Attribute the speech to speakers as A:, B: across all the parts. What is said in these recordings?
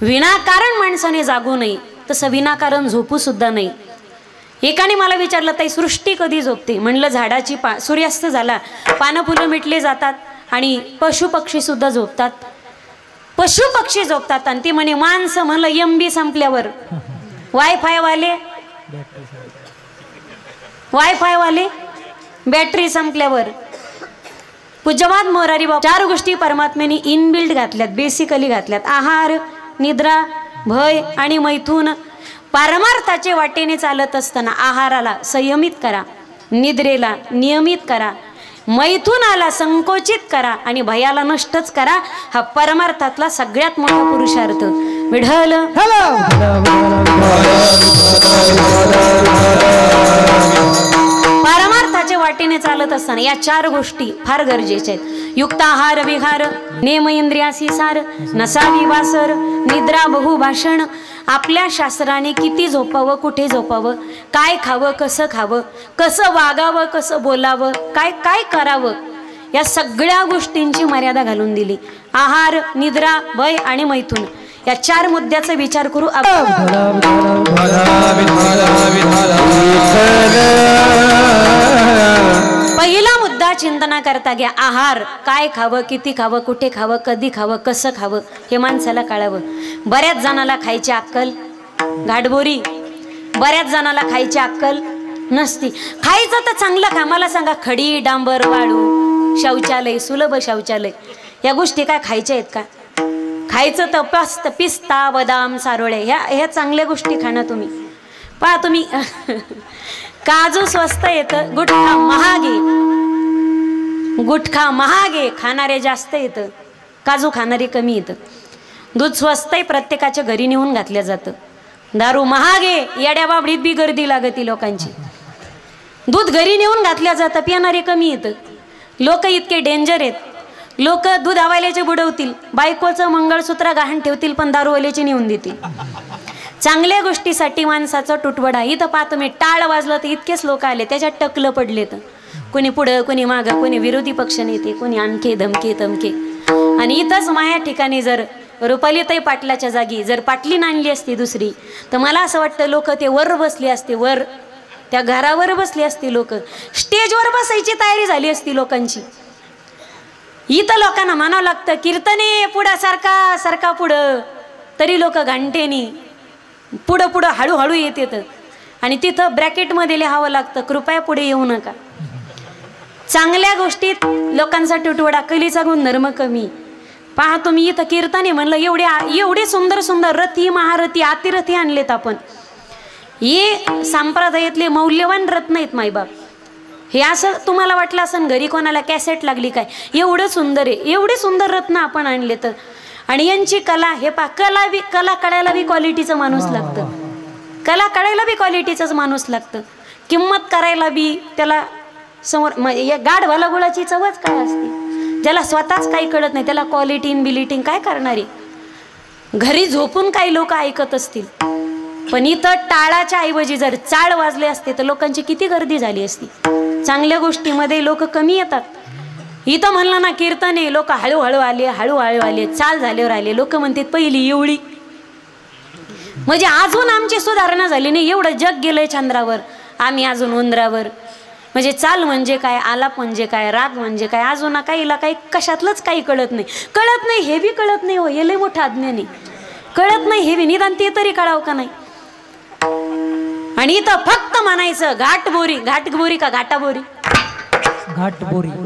A: विनाकारण माणसाने जागू नये, तसं विनाकारण झोपू सुद्धा नाही. एकाने मला विचारलं, ताई सृष्टी कधी झोपते? म्हणलं झाडाची सूर्यास्त झाला, पानं फुलं मिटले जातात आणि पशु पक्षी सुद्धा झोपतात. पशु पक्षी झोपतात. आणि ती म्हणे माणसं, म्हणलं MB संपल्यावर, वायफाय वाले बॅटरी संपल्यावर. पूज्यपाद मोरारी बाबा 4 गोष्टी परमात्म्याने इनबिल्ड घातल्यात, बेसिकली घातल्यात. आहार, निद्रा, भय आणि मैथून. पारमार्थाचे वाटेने चालत असताना आहाराला संयमित करा, निद्रेला नियमित करा, मैथुनाला संकोचित करा आणि भयाला नष्टच करा. हा परमार्थातला सगळ्यात मोठा पुरुषार्थ. विढल परमार्थाच्या वाटेने चालत असताना या 4 गोष्टी फार गरजेच्या आहेत. युक्त आहार विहार, नेम इंद्रियासी सार, नसावी वासर, निद्रा बहुभाषण. आपल्या शास्त्राने किती झोपावं, कुठे झोपावं, काय खावं, कसं वागावं, कसं बोलावं, काय काय करावं, या सगळ्या गोष्टींची मर्यादा घालून दिली. आहार, निद्रा, भय आणि मैथुन या 4 मुद्द्याचा विचार करू. पहिला मुद्दा चिंतना करता घ्या. आहार, काय खावं, किती खावं, कुठे खावं, कधी खावं, कसं खावं, हे माणसाला कळावं. बऱ्याच जणाला खायची अक्कल गाठबोरी, बऱ्याच जणाला खायची अक्कल नसती. खायचं तर चांगलं खा. मला सांगा, खडी, डांबर, वाळू, शौचालय, सुलभ शौचालय, या गोष्टी काय खायच्या आहेत का? खायचं तर पिस्ता, बदाम, सारोळे, ह्या चांगल्या गोष्टी खाणं. तुम्ही पहा, तुम्ही काजू स्वस्त येतं, गुटखा महागे, खाणारे जास्त येतं, काजू खाणारे कमी येतं. दूध स्वस्त आहे, प्रत्येकाच्या घरी नेऊन घातल्या जातं. दारू महागे, येड्या बाबडीत बी गर्दी लागती लोकांची. दूध घरी नेऊन घातल्या जातं, पिणारे कमी येतं. लोक इतके डेंजर आहेत. लोक दूध आवायल्याचे बुडवतील, बायकोचं मंगळसूत्र गहाण ठेवतील, पण दारूवाल्याचे नेऊन देतील. चांगल्या गोष्टीसाठी माणसाचा तुटवडा. इथं पाहतो मी, टाळ वाजलं तर इतकेच लोक आले, त्याच्यात टकलं पडले. तर कोणी पुढं, कोणी मागं, कोणी विरोधी पक्ष नेते, कोणी आणखे धमके तमके. आणि इथंच माझ्या ठिकाणी जर रुपालीताई पाटलाच्या जागी जर पाटलीन आणली असती दुसरी, तर मला असं वाटतं लोक ते वर बसले असते, वर त्या घरावर बसले असते. लोक स्टेजवर बसायची तयारी झाली असती लोकांची. इथं लोकांना म्हणावं लागतं, कीर्तने पुढं सारखा पुढं, तरी लोक घंटेनी पुढं हळूहळू येतात. आणि तिथं ब्रॅकेटमध्ये लिहावं लागतं, कृपया पुढे येऊ नका. चांगल्या गोष्टीत लोकांचा तुटवडा, कलीचा गुणधर्म कमी. पहा तुम्ही, इथं कीर्तने म्हणलं, एवढे सुंदर रथी, महारथी, अतिरथी आणलेत आपण. हे संप्रदायातले मौल्यवान रत्न आहेत मायबाप. हे असं तुम्हाला वाटलं असं घरी कोणाला कॅसेट लागली काय, एवढं सुंदर आहे, एवढे सुंदर रत्न आपण आणले. तर आणि यांची कला, हे पा, कला कळायला बी क्वालिटीचं माणूस लागतं. कला कळायला बी क्वालिटीचंच माणूस लागतं. किंमत करायला बी त्याला समोर. या गाढवाला गुळाची चवच काय असते. ज्याला स्वतःच काही कळत नाही, त्याला क्वालिटीन बिलिटीन काय करणारे. घरी झोपून काही लोक ऐकत असतील, पण इथं टाळाच्या ऐवजी जर चाळ वाजले असते तर लोकांची किती गर्दी झाली असती. चांगल्या गोष्टीमध्ये लोक कमी येतात. इथं म्हणलं ना कीर्तने, लोक हळूहळू आले, चाल झाल्यावर आले. लोक म्हणतात पहिली एवढी, म्हणजे अजून आमची सुधारणा झाली नाही. एवढं जग गेलंय चंद्रावर, आम्ही अजून उंदरावर. म्हणजे चाल म्हणजे काय, आलाप म्हणजे काय, राग म्हणजे काय, अजून काहीला काही कशातलंच काही कळत नाही. हे बी कळत नाही. हो, हे लय मोठं अज्ञान आहे. कळत नाही हे बी, निदान ते तरी कळावं का नाही. आणि इथं फक्त म्हणायचं घाटबोरी का घाटाबोरी,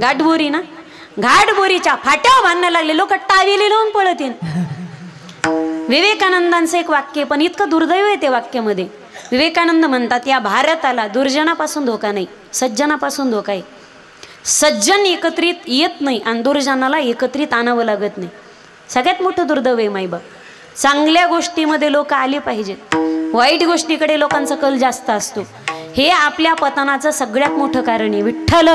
A: घाटबोरी ना. घाटबोरीच्या फाट्यावर बांधायला लागले लोक, टावेली लावून पळत येईन. विवेकानंदांचं एक वाक्य, पण इतकं दुर्दैव आहे ते वाक्यामध्ये. विवेकानंद म्हणतात, या भारताला दुर्जनापासून धोका नाही, सज्जनापासून धोका आहे. सज्जन एकत्रित येत नाही आणि दुर्जनाला एकत्रित आणावं लागत नाही. सगळ्यात मोठं दुर्दैव आहे मायबाप. चांगल्या गोष्टीमध्ये लोक आले पाहिजेत, वाईट गोष्टीकडे लोकांचा कल जास्त असतो. हे आपल्या पतनाचं सगळ्यात मोठं कारण आहे. विठ्ठल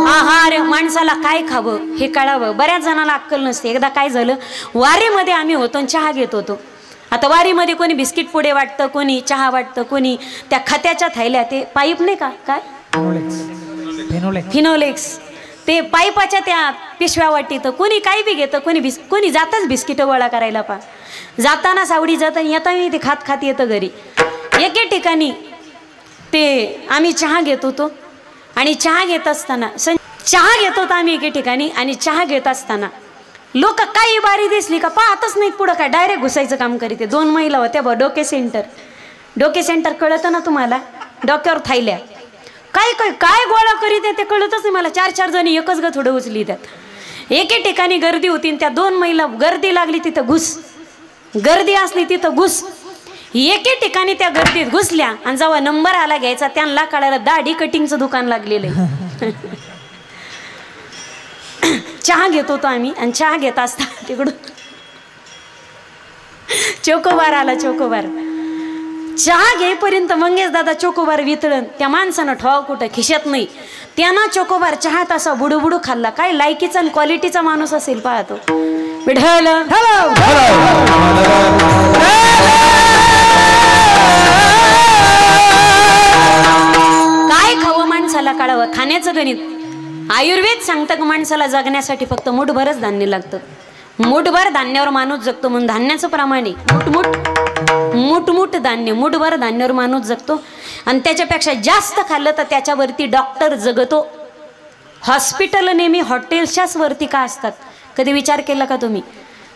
A: आहार, माणसाला काय खावं हे कळावं. बऱ्याच जणाला अक्कल नसते. एकदा काय झालं, वारीमध्ये आम्ही होतो, चहा घेत होतो आता वारीमध्ये कोणी बिस्किट पुडे वाटतं, कोणी चहा वाटतं, कोणी त्या खत्याच्या थैल्या, ते पाईप नाही का, काय फिनोलेक्स, ते पाईपाच्या त्या पिशव्या वाटीतं, कोणी काही बी घेतं, कोणी जातच बिस्किट गोळा करायला. जाताना सावडी जाताना येताना ते खात खात येतं घरी. एके ठिकाणी ते आम्ही चहा घेत होतो आणि चहा घेत असताना आम्ही एके ठिकाणी, आणि चहा घेत असताना लोक काही बारी दिसली का पाहतच नाहीत पुढं, काय डायरेक्ट घुसायचं काम करीते. 2 महिला होत्या बा, डोके सेंटर कळतं ना तुम्हाला, डोक्यावर थायल्या, काय गोळा करीत ते कळतच नाही मला. 4 जणी एकच ग थोडं उचली त्यात. एके ठिकाणी गर्दी होती, त्या 2 महिला, गर्दी लागली तिथं घुस, गर्दी असली तिथं घुस. एके ठिकाणी त्या गर्दीत घुसल्या आणि जेव्हा नंबर आला घ्यायचा त्यांना कळालं दाढी कटिंगचं दुकान लागलेलं आहे. चहा घेत होतो आम्ही, आणि चहा घेत असता तिकडून चोकोबार आला. चोकोबार चहा घेईपर्यंत मंगेश दादा चोकोबार वितळण, त्या माणसानं ठेवा कुठं खिशात नाही, त्यानं चोकोबार चहात असा बुडू खाल्ला. काय लायकीचा आणि क्वालिटीचा माणूस असेल पाहतो. विढल काय खावं माणसाला कळावं, खाण्याचं गणित. आयुर्वेद सांगतं की माणसाला जगण्यासाठी फक्त मुठभरच धान्य लागतं. मुठभर धान्यावर माणूस जगतो, म्हणून धान्याचं प्रमाण आहे मुठ धान्य, मुठभर धान्यावर माणूस जगतो. आणि त्याच्यापेक्षा जास्त खाल्लं तर त्याच्यावरती डॉक्टर जगतो. हॉस्पिटल नेहमी हॉटेल्सच्याच वरती का असतात, कधी विचार केला का तुम्ही?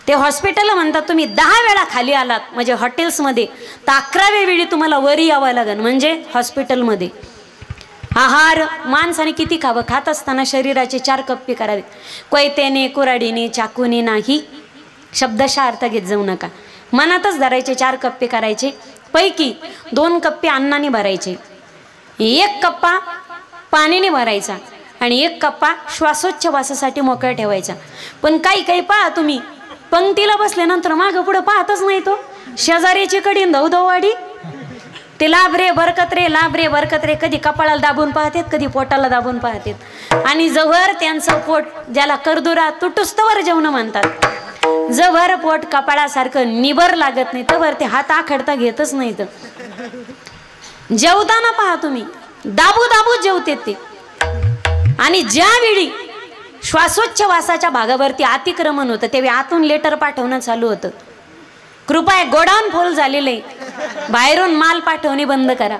A: ते हॉस्पिटल म्हणतात तुम्ही 10 वेळा खाली आलात म्हणजे हॉटेल्समध्ये, तर 11व्या वेळी तुम्हाला वरी यावं लागेल, म्हणजे हॉस्पिटलमध्ये. आहार माणसाने किती खावं, खात असताना शरीराचे 4 कप्पे करावेत. कोयत्याने, कुऱ्हाडीने, चाकूने नाही, शब्दशः अर्थ घेत जाऊ नका. मनातच धरायचे 4 कप्पे करायचे. पैकी 2 कप्पे अन्नाने भरायचे, 1 कप्पा पाण्याने भरायचा, आणि 1 कप्पा श्वासोच्छवासासाठी मोकळा ठेवायचा. पण काही पहा तुम्ही, पंक्तीला बसल्यानंतर मागं पुढं पाहतच नाही. तो शेजारीची कडीन धवधववाडी, ते लाभ रे बरकत रे, कधी कपाळाला दाबून पाहतात, कधी पोटाला दाबून पाहतात. आणि जवळ त्यांचं पोट, ज्याला करदुरा तुटुस्तवर जेवण म्हणतात, जवळ पोट कपाळासारखं निबर लागत नाही तवर ते हात आखडता घेतच नाही. तर जेवताना पहा तुम्ही, दाबू जेवते ते. आणि ज्यावेळी श्वासोच्छवासाच्या भागावरती अतिक्रमण होतं तेव्हा आतून लेटर पाठवणं चालू होतं. कृपया गोडाऊन फुल झालेले, बाहेरून माल पाठवणे बंद करा.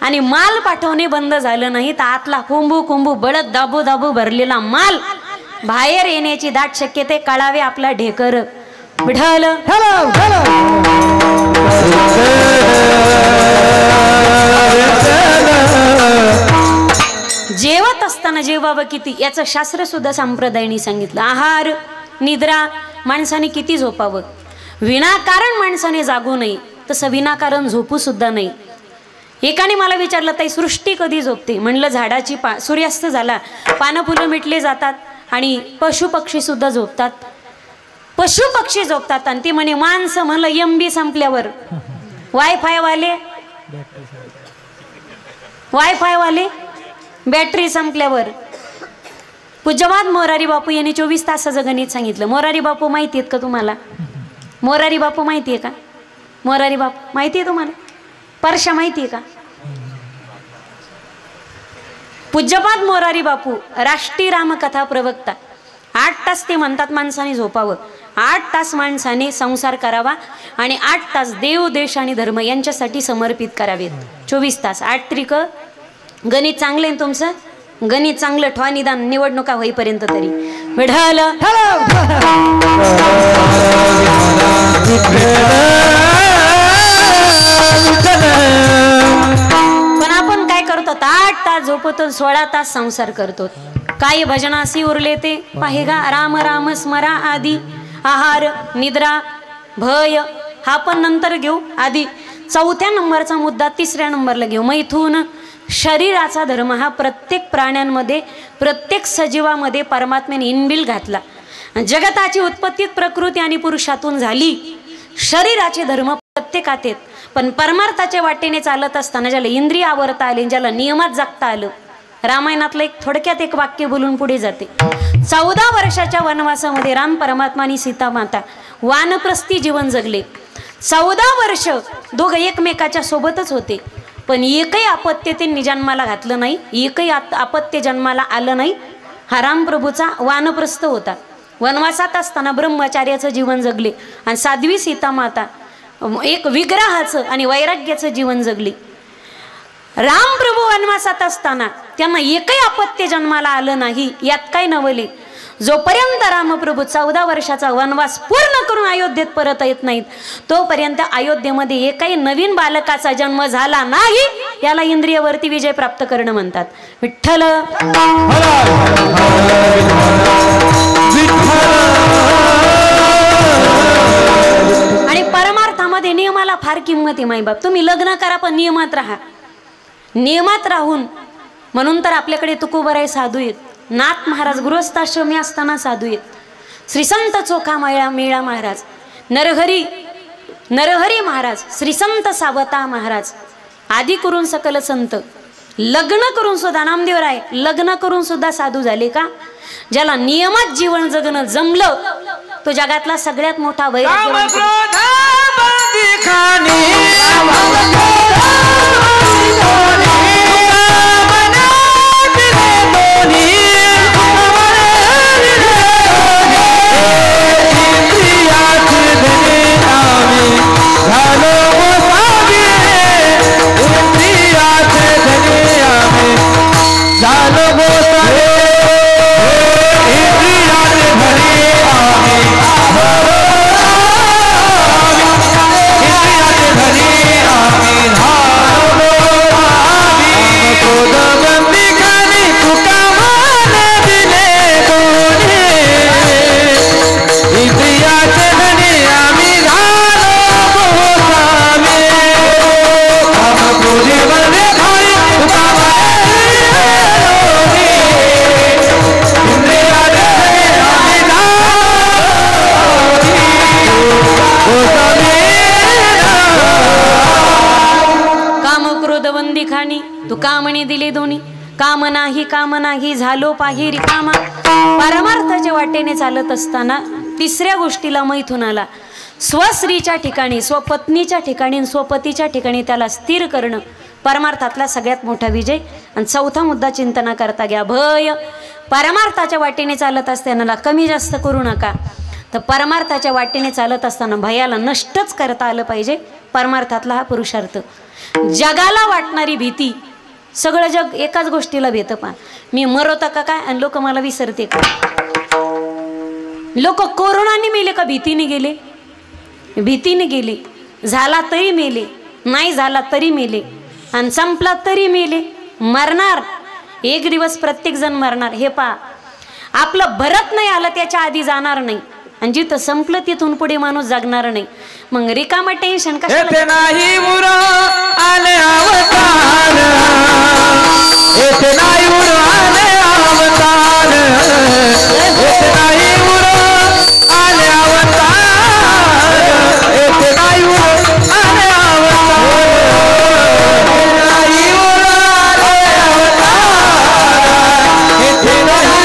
A: आणि माल पाठवणे बंद झालं नाही तर आतला कुंभू बळत दाबू भरलेला माल बाहेर येण्याची दाट शक्यता, कळावे आपला ढेकर. विठ्ठल जेवत असताना जेवावं किती याचं शास्त्र सुद्धा संप्रदायाने सांगितलं. आहार निद्रा माणसाने किती झोपावं, विनाकारण माणसाने जागू नये, तसं विनाकारण झोपू सुद्धा नाही. एकाने मला विचारलं ताई सृष्टी कधी झोपते, म्हणलं झाडाची सूर्यास्त झाला पानं फुलं मिटले जातात आणि पशुपक्षी सुद्धा झोपतात. पशुपक्षी झोपतात आणि ती म्हणे माणसं, म्हणलं MB संपल्यावर, वायफाय वाले बॅटरी संपल्यावर. पूज्यवाद मोरारी बापू यांनी 24 तासाचं गणित सांगितलं. मोरारी बापू माहिती आहेत का तुम्हाला? मोरारी बापू माहिती आहे का? मोरारी बापू माहिती आहे तुम्हाला? परशा माहिती आहे का? पूज्यपाद मोरारी बापू राष्ट्रीय रामकथा प्रवक्ता. 8 तास ते म्हणतात माणसाने झोपावं, 8 तास माणसाने संसार करावा आणि 8 तास देव देश आणि धर्म यांच्यासाठी समर्पित करावेत. 24 तास 8 त्रिक. गणित चांगलं आहे तुमचं, गणित चांगलं ठेवा निदान निवडणुका होईपर्यंत तरी. विठ्ठल पण आपण काय करतो, 8 तास झोपतो, 16 तास संसार करतो. काही भजनासी उरले ते पाहेगा, राम राम स्मरा आदी. आहार निद्रा भय हा पण नंतर घेऊ, आधी 4थ्या नंबरचा मुद्दा 3ऱ्या नंबरला घेऊ. मैथून शरीराचा धर्म हा प्रत्येक प्राण्यांमध्ये, प्रत्येक सजीवामध्ये परमात्म्याने इनबिल घातला. जगताची उत्पत्ती प्रकृती आणि पुरुषातून झाली. शरीराचे धर्म प्रत्येकात आहेत, पण परमार्थाच्या वाटेने चालत असताना ज्याला इंद्रिय आवरता आले, ज्याला नियमात जगता आलं, रामायणातलं एक थोडक्यात एक वाक्य बोलून पुढे जाते. 14 वर्षाच्या वनवासामध्ये राम परमात्मा आणि सीता माता वानप्रस्थी जीवन जगले. 14 वर्ष दोघं एकमेकाच्या सोबतच होते, पण एकही अपत्य त्यांनी जन्माला घातलं नाही, एकही अपत्य जन्माला आलं नाही. हा रामप्रभूचा वानप्रस्थ होता. वनवासात असताना ब्रह्मचार्याचं जीवन जगले आणि साध्वी सीता माता एक विग्रहाचं आणि वैराग्याचं जीवन जगली. रामप्रभू वनवासात असताना त्यांना एकही अपत्य जन्माला आलं नाही. यात काय नवले, जोपर्यंत रामप्रभू 14 वर्षाचा वनवास पूर्ण करून अयोध्येत परत येत नाहीत तोपर्यंत अयोध्येमध्ये एकही नवीन बालकाचा जन्म झाला नाही. याला इंद्रियवरती विजय प्राप्त करणं म्हणतात. विठ्ठल आणि परमार्थामध्ये नियमाला फार किंमत आहे माईबाप. तुम्ही लग्न करा पण नियमात राहा. नियमात राहून म्हणून तर आपल्याकडे तुकोबराय साधू आहेत, नाथ महाराज गृहस्थाश्रमी असताना साधू आहेत, श्री संत चोखा मेळा महाराज, नरहरी महाराज, श्री संत सावता महाराज आदी करून सकल संत. लग्न करून सुद्धा नामदेवराय लग्न करून सुद्धा साधू झाले का? ज्याला नियमात जीवन जगणं जमलं तो जगातला सगळ्यात मोठा वैराग्य. तू कामणी दिले दोन्ही, काम नाही झालो पाही रिकामा. परमार्थाच्या वाटेने चालत असताना तिसऱ्या गोष्टीला मैथून आला. स्वस्त्रीच्या ठिकाणी, स्वपत्नीच्या ठिकाणी, स्वपतीच्या ठिकाणी त्याला स्थिर करणं परमार्थातला सगळ्यात मोठा विजय. आणि चौथा मुद्दा चिंतना करता घ्या, भय. परमार्थाच्या वाटेने चालत असताना कमी जास्त करू नका. तर परमार्थाच्या वाटेने चालत असताना भयाला नष्टच करता आलं पाहिजे. परमार्थातला हा पुरुषार्थ. जगाला वाटणारी भीती, सगळं जग एकाच गोष्टीला भेट पा, मी मरवता का काय आणि लोक मला विसरते का. लोक कोरोनाने मेले का भीतीने गेले? भीतीने गेले. झाला तरी मेले, नाही झाला तरी मेले, आणि संपला तरी मेले. मरणार एक दिवस प्रत्येक जण मरणार. हे पा, आपलं भरत नाही आलं त्याच्या आधी जाणार नाही, आणि जिथं संपलं तिथून पुढे माणूस जगणार नाही. मग रिकामा टेन्शन कशाला? नाही आले अवतार, येथे नाही आले अवतार, येथे नाही आले अवतार, येथे नाही आले अवतार, नाही आले अवतार, येथे नाही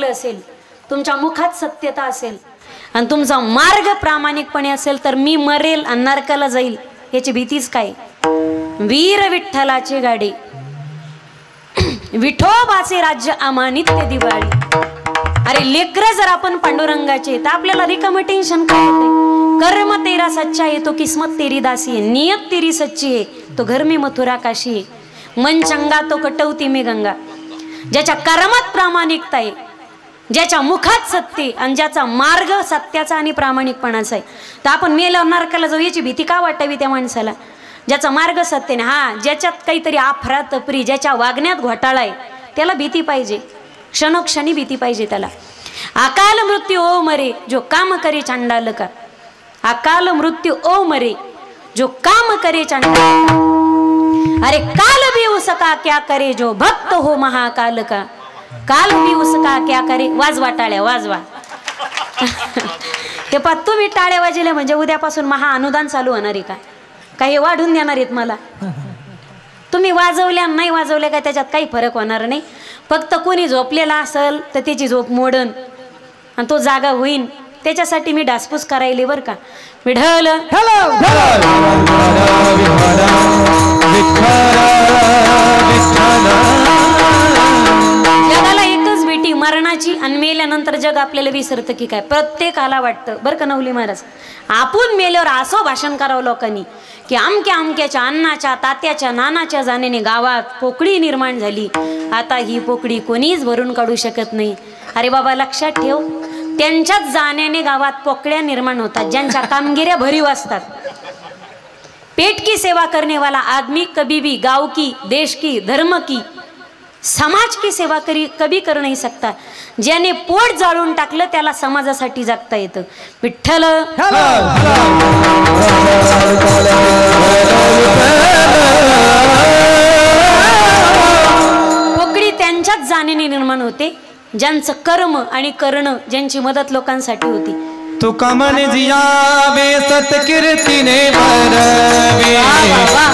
A: असेल, तुमच्या मुखात सत्यता असेल आणि तुमचा मार्ग प्रामाणिकपणे असेल तर मी मरेल आणि नरकाला जाईल याची भीतीच काय. वीर विठ्ठलाचे गाडे, विठोबाचे राज्य अमानित्य दिवाळी. अरे लेकर जर आपण पांडुरंगाचे तर आपल्याला रिकामं टेन्शन काय होते. कर्म तेरा सच्चा है तो किस्मत तेरी दासी है, नियत तेरी सच्ची है तो घर में मथुरा काशी है, मन चंगा तो कटौती में गंगा. ज्याच्या कर्मात प्रामाणिकता आहे, ज्याच्या मुखात सत्य आणि ज्याचा मार्ग सत्याचा आणि प्रामाणिकपणाचा आहे, तर आपण मेल्यावर नरकाला जाऊ याची भीती का वाटावी त्या माणसाला? ज्याचा मार्ग सत्य नाही, हा ज्याच्यात काहीतरी अफरातफरी, ज्याच्या वागण्यात घोटाळा आहे, त्याला भीती पाहिजे, क्षणोक्षणी भीती पाहिजे त्याला. अकाल मृत्यू ओ मरे जो काम करे चांडाल का. अकाल मृत्यू ओ मरे जो काम करे चांडाल का. अरे काल भी उसका क्या करे जो भक्त हो महाकाल का. काल भी उसका क्या करे. वाजवा टाळ्या वाजवा. ते पा तुम्ही टाळ्या वाजले म्हणजे उद्यापासून महा अनुदान चालू होणार आहे का? काही वाढून देणार आहेत मला? तुम्ही वाजवल्या नाही वाजवल्या काय त्याच्यात काही फरक होणार नाही. फक्त कोणी झोपलेला असेल तर त्याची झोप मोडन आणि तो जागा होईन, त्याच्यासाठी मी डासपूस करायले बरं का. विढल जगाला एकच भेटी मरणाची आणि मेल्यानंतर जग आपल्याला विसरतं की काय? प्रत्येकाला वाटतं बरं का नवली महाराज, आपण मेल्यावर असं भाषण करावं लोकांनी की अमक्या अमक्याच्या अण्णाच्या तात्याच्या नानाच्या जाण्याने गावात पोकळी निर्माण झाली, आता ही पोकळी कोणीच भरून काढू शकत नाही. अरे बाबा लक्षात ठेव, त्यांच्याच जाण्याने गावात पोकळ्या निर्माण होतात ज्यांच्या कामगिऱ्या भरीव असतात. पेट की सेवा करने वाला आदमी कभी भी गांव की, देश की, धर्म की, समाज की सेवा कभी कर नहीं सकता. ज्याने पोट जाळून टाकलं त्याला समाजासाठी जगता येतं. विठ्ठल पोकळी त्यांच्याच जाण्याने निर्माण होते ज्यांचं कर्म आणि करणं, ज्यांची मदत लोकांसाठी होती.
B: तुका मन जियावे सत्कीर्तीने भरवे,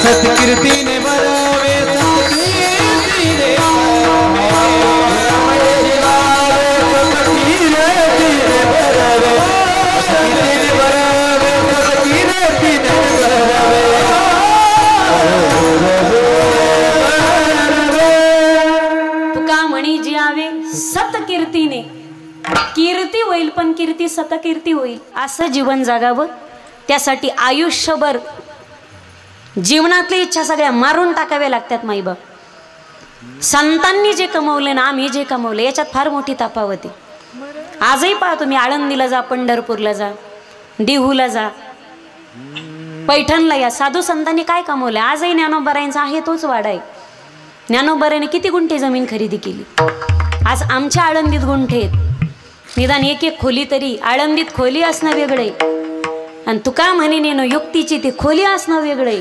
B: सत्कीर्तीने भरवे, सत्कीर्तीने
A: तुका म्हणी जियावे सत्कीर्तीने. कीर्ती होईल पण कीर्ती सतकीर्ती होईल असं जीवन जगावं. त्यासाठी आयुष्यभर जीवनातली इच्छा सगळ्या मारून टाकाव्या लागतात. माईबाप संतांनी जे कमवले ना आम्ही जे कमवले याच्यात फार मोठी तफावत आहे. आजही पहा तुम्ही, आळंदीला जा, पंढरपूरला जा, देहूला जा, पैठणला या, साधू संतांनी काय कमवले? आजही ज्ञानोबारायांचा आहे तोच वाडा आहे. ज्ञानोबाराने किती गुंठे जमीन खरेदी केली? आज आमच्या आळंदीत गुंठे आहेत. निदान एक एक खोली तरी. आळंदीत खोली असणं वेगळंय आणि तुका म्हणे नेनो युक्तीची ती खोली असणं वेगळंय.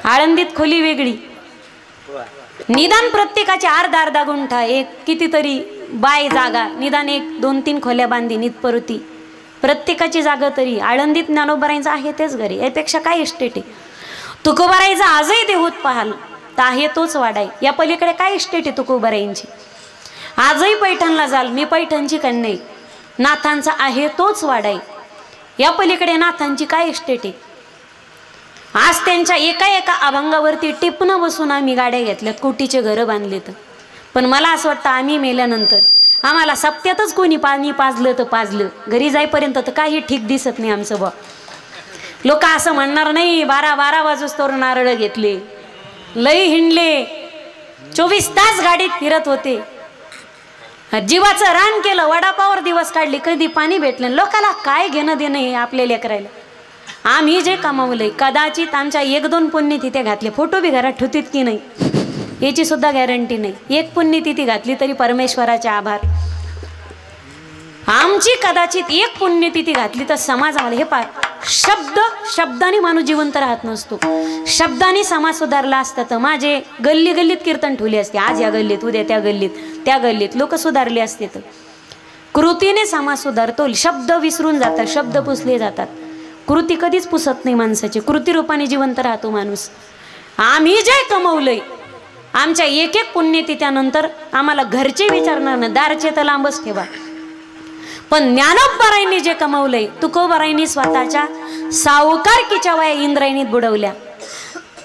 A: आळंदीत खोली वेगळी. निदान प्रत्येकाची अर्धा अर्धा गुंठा, एक कितीतरी बाय जागा, निदान 1-2-3 खोल्या बांधीन इथपर्यंत प्रत्येकाची जागा तरी. आळंदीत ज्ञानोबारायांचं आहे तेच घरी, यापेक्षा काय इस्टेट आहे? तुकोबारायचं आजही देहूत पाहाल तर आहे तोच वाडा आहे. या पलीकडे काय इस्टेट आहे तुकोबारायांची? आजही पैठणला जाल, मी पैठणची कन्या आहे, नाथांचा आहे तोच वाडा आहे. या पलीकडे नाथांची काय इस्टेट आहे? आज त्यांच्या एका एका अभंगावरती टिपणं बसून आम्ही गाड्या घेतल्यात, कोटीचे घरं बांधलेत. पण मला असं वाटतं आम्ही मेल्यानंतर आम्हाला सप्त्यातच कोणी पाणी पाजलं तर पाजलं, घरी जाईपर्यंत तर काही ठीक दिसत नाही आमचं बा. लोक असं म्हणणार नाही 12-12 वाजूस्तोवर नारळ घेतले, लई हिंडले, 24 तास गाडीत फिरत होते, जीवाचं रान केलं, वडापावर दिवस काढले, कधी पाणी भेटलं. लोकाला काय घेणं देणं हे आपल्या लेकरायला? आम्ही जे कमावलंय कदाचित आमच्या 1-2 पुण्यतिथ्या घातले, फोटो बी घरात ठेवतील की नाही याची सुद्धा गॅरंटी नाही. एक पुण्यतिथी घातली तरी परमेश्वराचे आभार. आमची कदाचित एक पुण्यतिथी घातली तर समाज आम्हाला हे पार. शब्दाने माणूस जिवंत राहत नसतो. शब्दाने समाज सुधारला असता तर माझे गल्ली गल्लीत कीर्तन ठेवले असते. आज या गल्लीत, उद्या त्या गल्लीत, त्या गल्लीत लोक सुधारले असते. तर कृतीने समाज सुधारतो. शब्द विसरून जातात, शब्द पुसले जातात. कृती कधीच पुसत नाही माणसाची. कृती रूपाने जिवंत राहतो माणूस. आम्ही जे कमवलंय आमच्या एक एक पुण्यतिथ्यानंतर आम्हाला घरचे विचारणार नाही, दारचे तर लांबच ठेवा. पण ज्ञानोबारायांनी जे कमवलंय, तुकोबारायांनी स्वतःच्या सावकारकीच्या वया इंद्रायणीत बुडवल्या.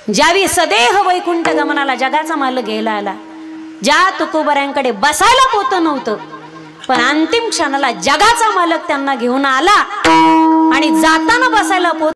A: ज्यावी सदेह वैकुंठ गमनाला जगाचा मालक घ्यायला आला, ज्या तुकोबारायांकडे बसायला पोत नव्हतं, पण अंतिम क्षणाला जगाचा मालक त्यांना घेऊन आला आणि जाताना बसायला पोत